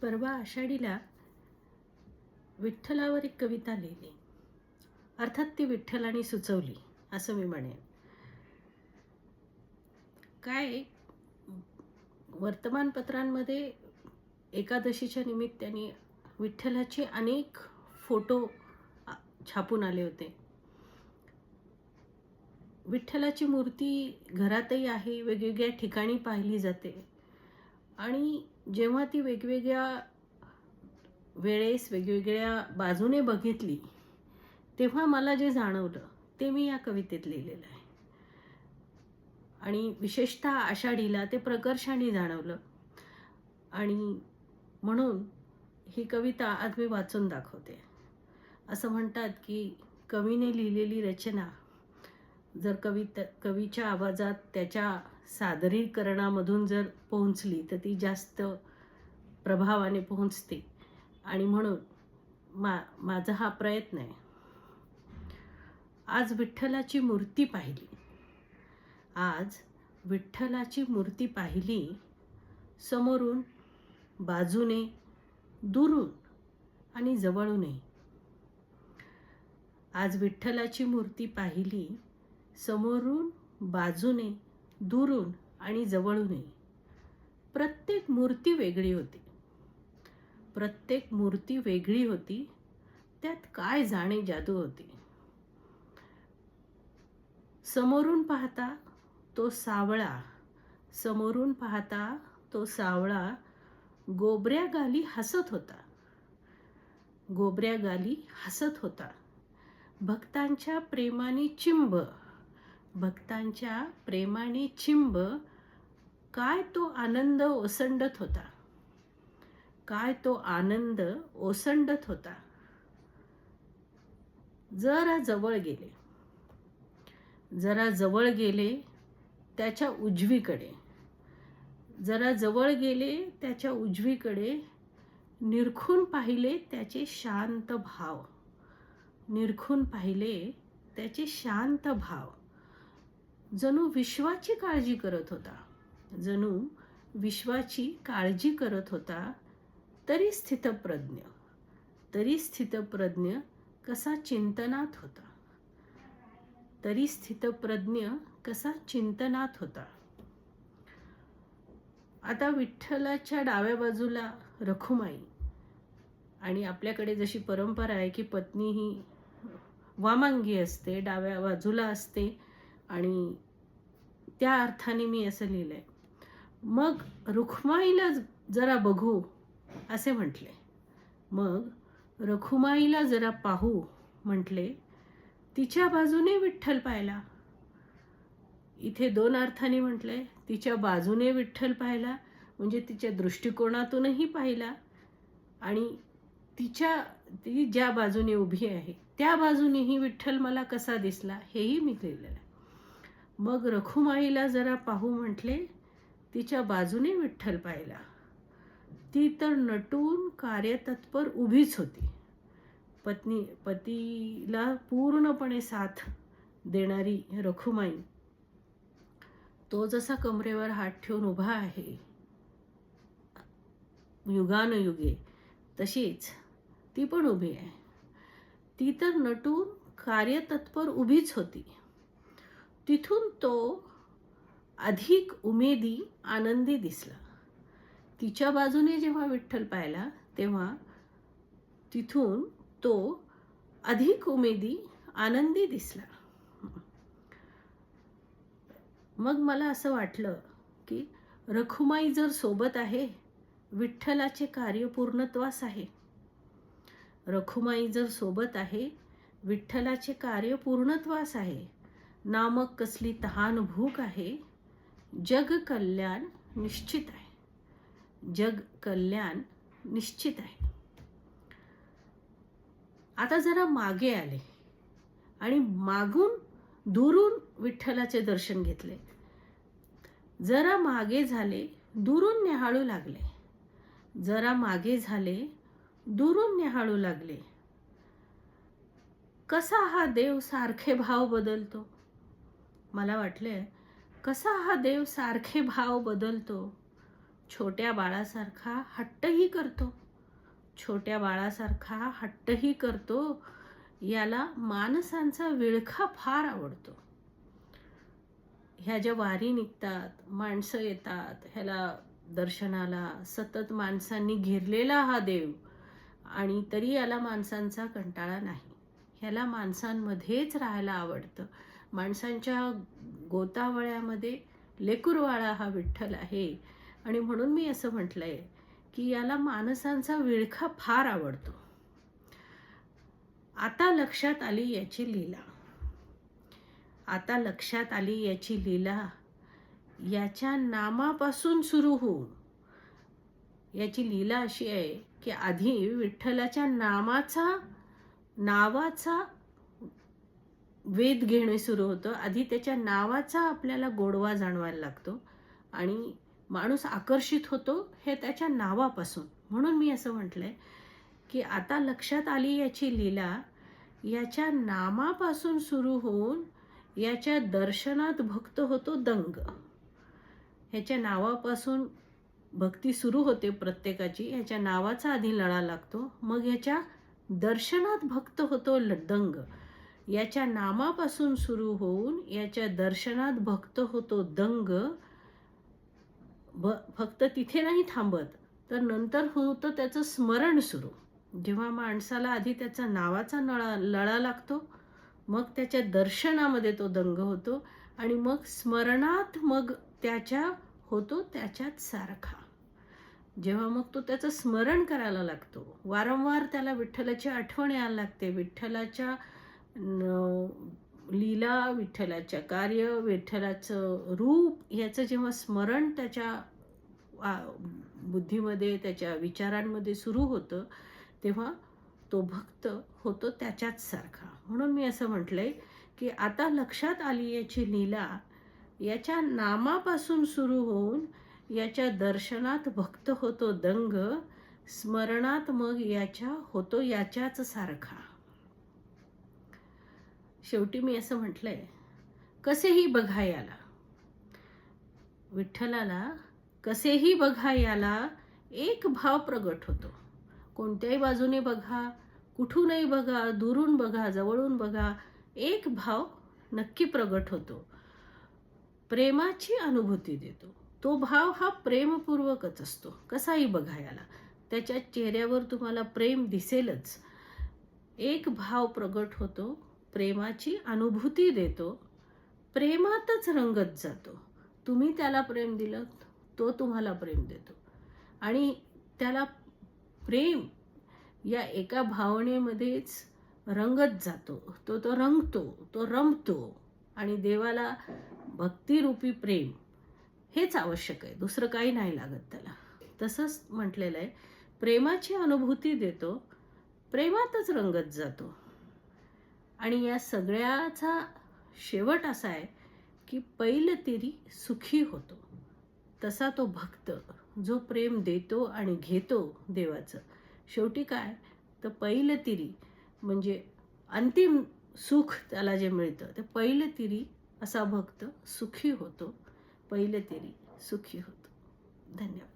परवा आषाढीला विठ्ठलावर एक कविता लिहिली. अर्थात ती विठ्ठलाने सुचवली असं मी म्हणेन. काय वर्तमानपत्रांमध्ये एकादशीच्या निमित्ताने विठ्ठलाचे अनेक फोटो छापून आले होते. विठ्ठलाची मूर्ती घरातही आहे, वेगवेगळ्या ठिकाणी पाहिली जाते आणि जेव्हा ती वेगवेगळ्या वेळेस वेगवेगळ्या बाजूने बघितली तेव्हा मला जे जाणवलं ते मी या कवितेत लिहिलेलं आहे. आणि विशेषतः आषाढीला ते प्रकर्षाने जाणवलं आणि म्हणून ही कविता आज मी वाचून दाखवते. असं म्हणतात की कवीने लिहिलेली रचना जर कवीच्या आवाजात त्याच्या सादरीकरणामधून जर पोहोचली तर ती जास्त प्रभावाने पोहोचते आणि म्हणून माझा हा प्रयत्न आहे. आज विठ्ठलाची मूर्ती पाहिली. आज विठ्ठलाची मूर्ती पाहिली, समोरून, बाजूने, दुरून आणि जवळूनही. आज विठ्ठलाची मूर्ती पाहिली, समोरून, बाजूने, दुरून आणि जवळूनही. प्रत्येक मूर्ती वेगळी होती. प्रत्येक मूर्ती वेगळी होती. त्यात काय जाणे जादू होती. समोरून पाहता तो सावळा, समोरून पाहता तो सावळा गोबऱ्या गाली हसत होता. गोबऱ्या गाली हसत होता. भक्तांच्या प्रेमाने चिंब, भक्तांच्या प्रेमाने चिंब, काय तो आनंद ओसंडत होता. काय तो आनंद ओसंडत होता. जरा जवळ गेले, जरा जवळ गेले त्याच्या उजवीकडे, जरा जवळ गेले त्याच्या उजवीकडे, निरखून पाहिले त्याचे शांत भाव, निरखून पाहिले त्याचे शांत भाव. जणू विश्वाची काळजी करत होता, जणू विश्वाची काळजी करत होता. तरी स्थितप्रज्ञ, तरी स्थितप्रज्ञ कसा चिंतनात होता. तरी स्थितप्रज्ञ कसा चिंतनात होता. आता विठ्ठलाच्या डाव्या बाजूला रखुमाई आणि आपल्याकडे जशी परंपरा आहे की पत्नी ही वामांगी असते, डाव्या बाजूला असते आणि त्या अर्थाने मी असं लिहिलंय. मग रुखमाईला जरा बघू असे म्हटले. मग रखुमाईला जरा पाहू म्हटले. तिच्या बाजूने विठ्ठल पाहिला. इथे दोन अर्थाने म्हटलंय. तिच्या बाजूने विठ्ठल पाहिला म्हणजे तिच्या दृष्टिकोनातूनही पाहिला आणि ती ज्या बाजूने उभी आहे त्या बाजूनेही विठ्ठल मला कसा दिसला हेही मी लिहिलेलं आहे. मग रखुमाईला जरा पाहू म्हटले. तिच्या बाजूने विठ्ठल पाहिला. ती तर नटून कार्यतत्पर उभीच होती. पतीला पूर्णपणे साथ देणारी रखुमाई तो जसा कमरेवर हात ठेवून उभा आहे युगानुयुगे, तशीच ती पण उभी आहे. ती तर नटून कार्यतत्पर उभीच होती. तिथून तो अधिक उमेदी आनंदी दिसला. तिच्या बाजूने जेव्हा विठ्ठल पाहिला तेव्हा तिथून तो अधिक उमेदी आनंदी दिसला. मग मला असं वाटलं की रखुमाई जर सोबत आहे, विठ्ठलाचे कार्य पूर्णत्वास आहे. रखुमाई जर सोबत आहे, विठ्ठलाचे कार्य पूर्णत्वास आहे. नामक कसली तहान भूक आहे. जग कल्याण निश्चित आहे. जग कल्याण निश्चित आहे. आता जरा मागे आले आणि मागून दुरून विठ्ठलाचे दर्शन घेतले. जरा मागे झाले, दुरून निहाळू लागले. जरा मागे झाले, दुरून निहाळू लागले. कसा हा देव सारखे भाव बदलतो. मला वाटले कसा हा देव सारखे भाव बदलतो. छोट्या बाळासारखा हट्टही करतो. छोट्या बाळासारखा हट्टही करतो. याला माणसांचा विळखा फार आवडतो. ह्या ज्या वारी निघतात, माणसं येतात ह्याला दर्शनाला, सतत माणसांनी घेरलेला हा देव, आणि तरी याला माणसांचा कंटाळा नाही. ह्याला माणसांमध्येच राहायला आवडतं. माणसांच्या गोतावळ्यामध्ये लेकुरवाळा हा विठ्ठल आहे. आणि म्हणून मी असं म्हटलंय की याला माणसांचा विळखा फार आवडतो. आता लक्षात आली याची लीला. आता लक्षात आली याची लीला. याच्या नामापासून सुरू होऊन, याची लीला अशी आहे की आधी विठ्ठलाच्या नावाचा वेध घेणे सुरू होतं. आधी त्याच्या नावाचा आपल्याला गोडवा जाणवायला लागतो आणि माणूस आकर्षित होतो हे त्याच्या नावापासून. म्हणून मी असं म्हटलंय की आता लक्षात आली याची लीला. याच्या नामापासून सुरू होऊन याच्या दर्शनात भक्त होतो दंग. ह्याच्या नावापासून भक्ती सुरू होते प्रत्येकाची. ह्याच्या नावाचा आधी लळा लागतो, मग ह्याच्या दर्शनात भक्त होतो दंग. याच्या नामापासून सुरू होऊन याच्या दर्शनात भक्त होतो दंग. फक्त तिथे नाही थांबत, तर नंतर होतं त्याचं स्मरण सुरू. जेव्हा माणसाला आधी त्याचा नावाचा लळा लागतो, मग त्याच्या दर्शनामध्ये तो दंग होतो, आणि मग स्मरणात मग त्याच्या होतो त्याच्यात सारखा. जेव्हा मग तो त्याचं स्मरण करायला लागतो, वारंवार त्याला विठ्ठलाची आठवण यायला लागते. विठ्ठलाच्या लीला, विठ्ठलाच्या कार्य, विठ्ठलाचं रूप याचं जेव्हा स्मरण त्याच्या बुद्धीमध्ये, त्याच्या विचारांमध्ये सुरू होतं, तेव्हा तो भक्त होतो त्याच्याच सारखा. म्हणून मी असं म्हटलंय की आता लक्षात आली याची लीला. याच्या नामापासून सुरू होऊन याच्या दर्शनात भक्त होतो दंग. स्मरणात मग याच्या होतो याच्याच सारखा. शेवटी मी असं म्हटलंय, कसेही बघा याला, विठ्ठलाला कसेही बघा याला एक भाव प्रगट होतो. कोणत्याही बाजूने बघा, कुठूनही बघा, दुरून बघा, जवळून बघा, एक भाव नक्की प्रगट होतो. प्रेमाची अनुभूती देतो. तो भाव हा प्रेमपूर्वकच असतो. कसाही बघा याला, त्याच्या चेहऱ्यावर तुम्हाला प्रेम दिसेलच. एक भाव प्रगट होतो, प्रेमाची अनुभूती देतो, प्रेमातच रंगत जातो. तुम्ही त्याला प्रेम दिलं, तो तुम्हाला प्रेम देतो, आणि त्याला प्रेम या एका भावनेमध्येच रंगत जातो. तो रंगतो, तो रमतो, आणि देवाला भक्तिरूपी प्रेम हेच आवश्यक आहे, दुसरं काही नाही लागत त्याला. तसंच म्हटलेलं आहे, प्रेमाची अनुभूती देतो, प्रेमातच रंगत जातो. आणि या सगळ्याचा शेवट असा आहे की पैलतीरी सुखी होतो. तसा तो भक्त जो प्रेम देतो आणि घेतो देवाचं, शेवटी काय तर पैलतीरी म्हणजे अंतिम सुख त्याला जे मिळतं ते पैलतीरी. असा भक्त सुखी होतो, पैलतीरी सुखी होतो. धन्यवाद.